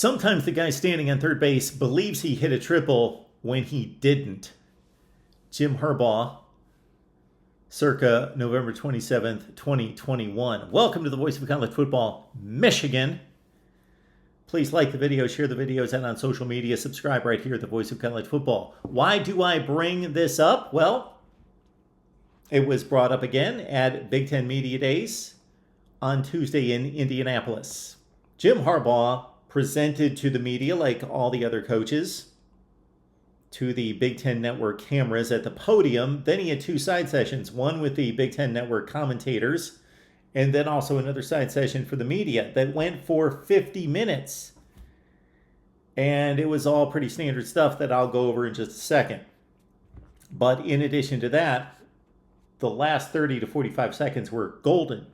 Sometimes the guy standing on third base believes he hit a triple when he didn't. Jim Harbaugh, circa November 27th, 2021. Welcome to the Voice of College Football, Michigan. Please like the video, share the videos, and on social media, subscribe right here at the Voice of College Football. Why do I bring this up? Well, it was brought up again at Big Ten Media Days on Tuesday in Indianapolis. Jim Harbaugh presented to the media, like all the other coaches, to the Big Ten Network cameras at the podium. Then he had two side sessions, one with the Big Ten Network commentators, and then also another side session for the media that went for 50 minutes. And it was all pretty standard stuff that I'll go over in just a second. But in addition to that, the last 30 to 45 seconds were golden.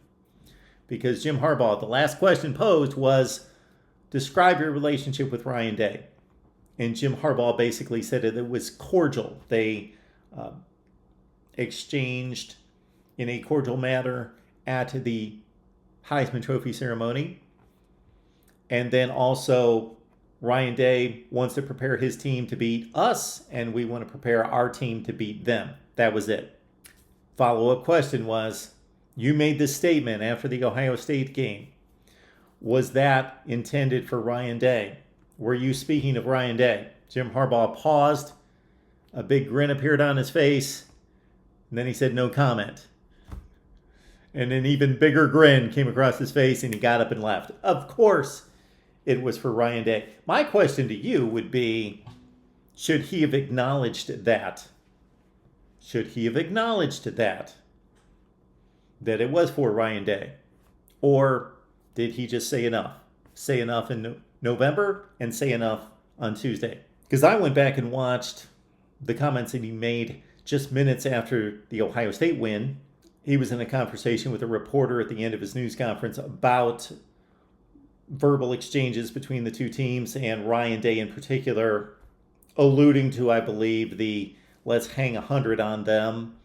Because Jim Harbaugh, the last question posed was, describe your relationship with Ryan Day. And Jim Harbaugh basically said it was cordial. They exchanged in a cordial manner at the Heisman Trophy ceremony. And then also, Ryan Day wants to prepare his team to beat us, and we want to prepare our team to beat them. That was it. Follow-up question was, you made this statement after the Ohio State game. Was that intended for Ryan Day? Were you speaking of Ryan Day? Jim Harbaugh paused. A big grin appeared on his face. And then he said, no comment. And an even bigger grin came across his face, and he got up and left. Of course, it was for Ryan Day. My question to you would be, should he have acknowledged that? Should he have acknowledged that it was for Ryan Day? Or did he just say enough? Say enough in November and say enough on Tuesday? Because I went back and watched the comments that he made just minutes after the Ohio State win. He was in a conversation with a reporter at the end of his news conference about verbal exchanges between the two teams, and Ryan Day in particular, alluding to, I believe, the let's hang 100 on them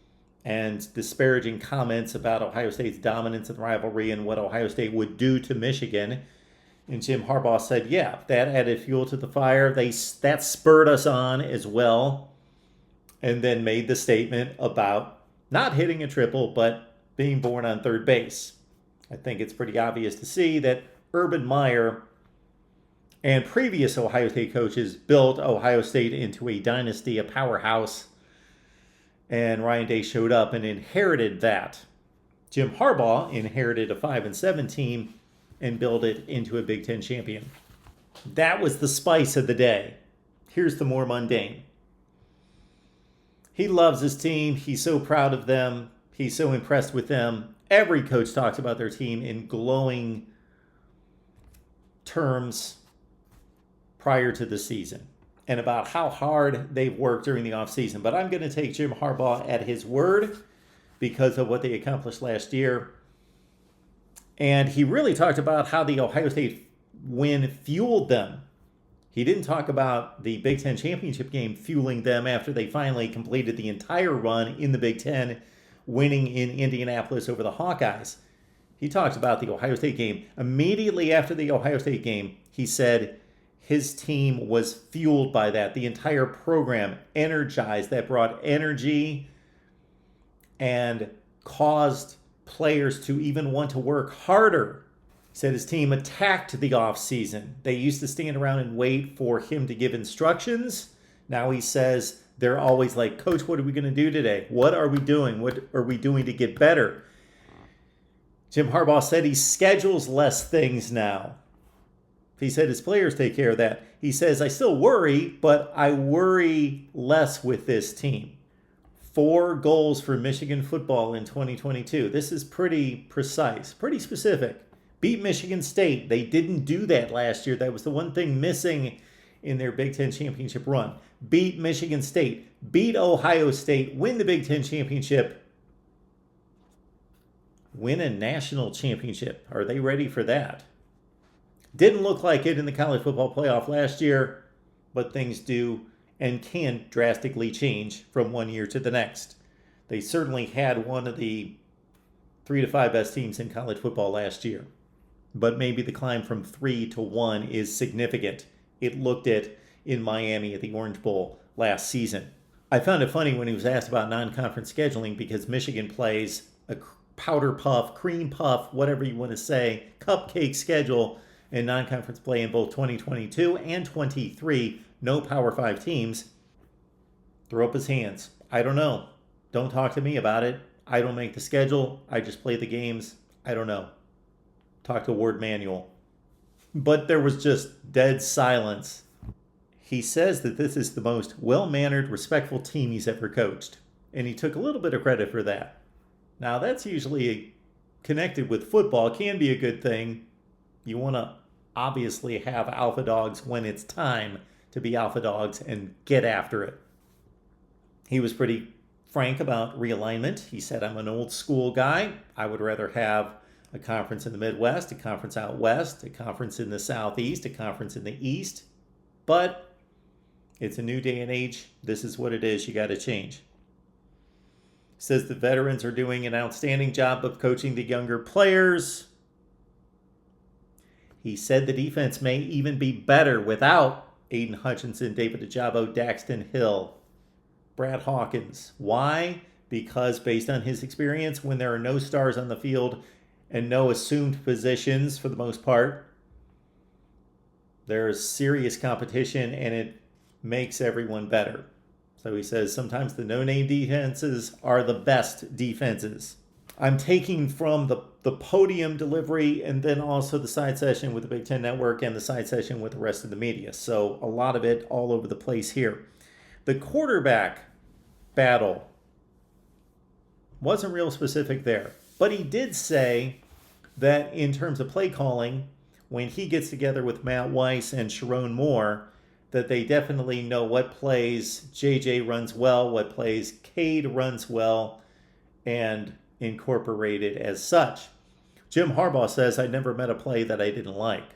and disparaging comments about Ohio State's dominance and rivalry and what Ohio State would do to Michigan. And Jim Harbaugh said, yeah, that added fuel to the fire. That spurred us on as well. And then made the statement about not hitting a triple, but being born on third base. I think it's pretty obvious to see that Urban Meyer and previous Ohio State coaches built Ohio State into a dynasty, a powerhouse. And Ryan Day showed up and inherited that. Jim Harbaugh inherited a 5-7 team and built it into a Big Ten champion. That was the spice of the day. Here's the more mundane. He loves his team. He's so proud of them. He's so impressed with them. Every coach talks about their team in glowing terms prior to the season and about how hard they've worked during the offseason. But I'm going to take Jim Harbaugh at his word because of what they accomplished last year. And he really talked about how the Ohio State win fueled them. He didn't talk about the Big Ten championship game fueling them after they finally completed the entire run in the Big Ten, winning in Indianapolis over the Hawkeyes. He talked about the Ohio State game. Immediately after the Ohio State game, he said his team was fueled by that. The entire program energized. That brought energy and caused players to even want to work harder. He said his team attacked the offseason. They used to stand around and wait for him to give instructions. Now he says they're always like, Coach, what are we going to do today? What are we doing? What are we doing to get better? Jim Harbaugh said he schedules less things now. He said his players take care of that. He says, I still worry, but I worry less with this team. 4 goals for Michigan football in 2022. This is pretty precise, pretty specific. Beat Michigan State. They didn't do that last year. That was the one thing missing in their Big Ten championship run. Beat Michigan State. Beat Ohio State. Win the Big Ten championship. Win a national championship. Are they ready for that? Didn't look like it in the college football playoff last year, but things do and can drastically change from one year to the next. They certainly had one of the 3 to 5 best teams in college football last year. but maybe the climb from 3 to 1 is significant. It looked it in Miami at the Orange Bowl last season. I found it funny when he was asked about non-conference scheduling because Michigan plays a powder puff, cream puff, whatever you want to say, cupcake schedule in non-conference play in both 2022 and 23. No Power 5 teams. Throw up his hands. I don't know. Don't talk to me about it. I don't make the schedule. I just play the games. I don't know. Talk to Ward Manuel. But there was just dead silence. He says that this is the most well-mannered, respectful team he's ever coached. And he took a little bit of credit for that. Now, that's usually connected with football. It can be a good thing. You want to obviously have alpha dogs when it's time to be alpha dogs and get after it. He was pretty frank about realignment. He said, I'm an old school guy. I would rather have a conference in the Midwest, a conference out west, a conference in the Southeast, a conference in the East. But it's a new day and age. This is what it is. You got to change. Says the veterans are doing an outstanding job of coaching the younger players. He said the defense may even be better without Aiden Hutchinson, David Ajabo, Daxton Hill, Brad Hawkins. Why? Because based on his experience, when there are no stars on the field and no assumed positions for the most part, there's serious competition and it makes everyone better. So he says sometimes the no-name defenses are the best defenses. I'm taking from the podium delivery and then also the side session with the Big Ten Network and the side session with the rest of the media. So a lot of it all over the place here. The quarterback battle wasn't real specific there. But he did say that in terms of play calling, when he gets together with Matt Weiss and Sharon Moore, that they definitely know what plays JJ runs well, what plays Cade runs well, and incorporate it as such. Jim Harbaugh says, I never met a play that I didn't like.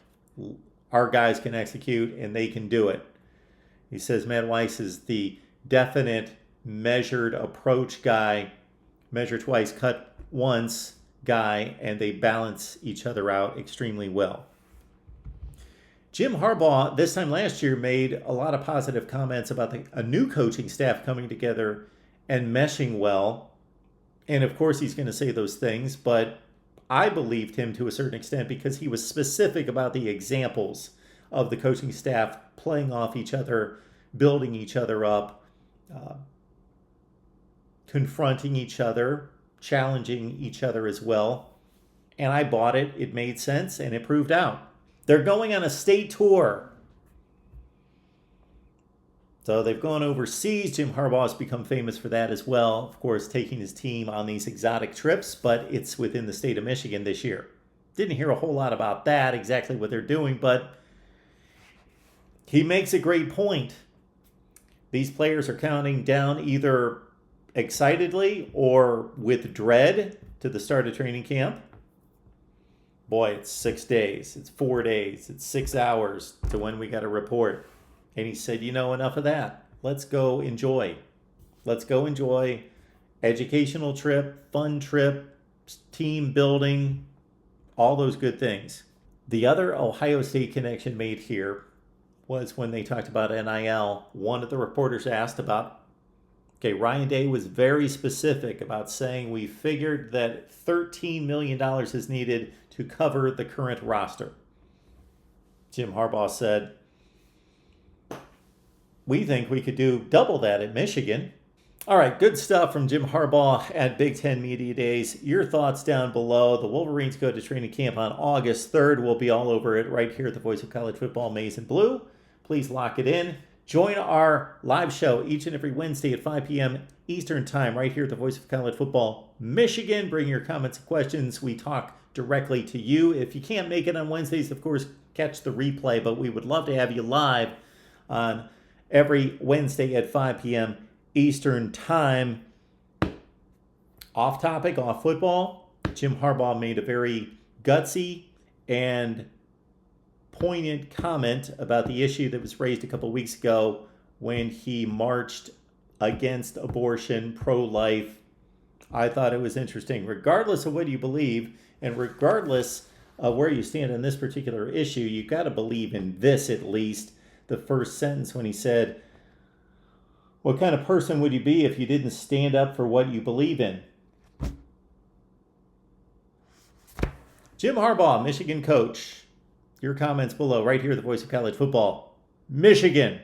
Our guys can execute and they can do it. He says Matt Weiss is the definite measured approach guy, measure twice, cut once guy, and they balance each other out extremely well. Jim Harbaugh, this time last year, made a lot of positive comments about a new coaching staff coming together and meshing well. And of course, he's going to say those things, but I believed him to a certain extent because he was specific about the examples of the coaching staff playing off each other, building each other up, confronting each other, challenging each other as well. And I bought it. It made sense, and it proved out. They're going on a state tour. So they've gone overseas. Jim Harbaugh has become famous for that as well. Of course, taking his team on these exotic trips, but it's within the state of Michigan this year. Didn't hear a whole lot about that, exactly what they're doing, but he makes a great point. These players are counting down either excitedly or with dread to the start of training camp. Boy, it's 6 days, it's 4 days, it's 6 hours to when we got to report. And he said, enough of that. Let's go enjoy. Let's go enjoy educational trip, fun trip, team building, all those good things. The other Ohio State connection made here was when they talked about NIL. One of the reporters asked about, Ryan Day was very specific about saying we figured that $13 million is needed to cover the current roster. Jim Harbaugh said, we think we could do double that at Michigan. All right, good stuff from Jim Harbaugh at Big Ten Media Days. Your thoughts down below. The Wolverines go to training camp on August 3rd. We'll be all over it right here at the Voice of College Football, Maize and Blue. Please lock it in. Join our live show each and every Wednesday at 5 p.m. Eastern Time right here at the Voice of College Football, Michigan. Bring your comments and questions. We talk directly to you. If you can't make it on Wednesdays, of course, catch the replay, but we would love to have you live on every Wednesday at 5 p.m. Eastern Time. Off topic, off football, Jim Harbaugh made a very gutsy and poignant comment about the issue that was raised a couple weeks ago when he marched against abortion, pro-life. I thought it was interesting. Regardless of what you believe, and regardless where you stand on this particular issue, you've got to believe in this at least. The first sentence when he said, "What kind of person would you be if you didn't stand up for what you believe in?" Jim Harbaugh, Michigan coach. Your comments below, right here at the Voice of College Football, Michigan.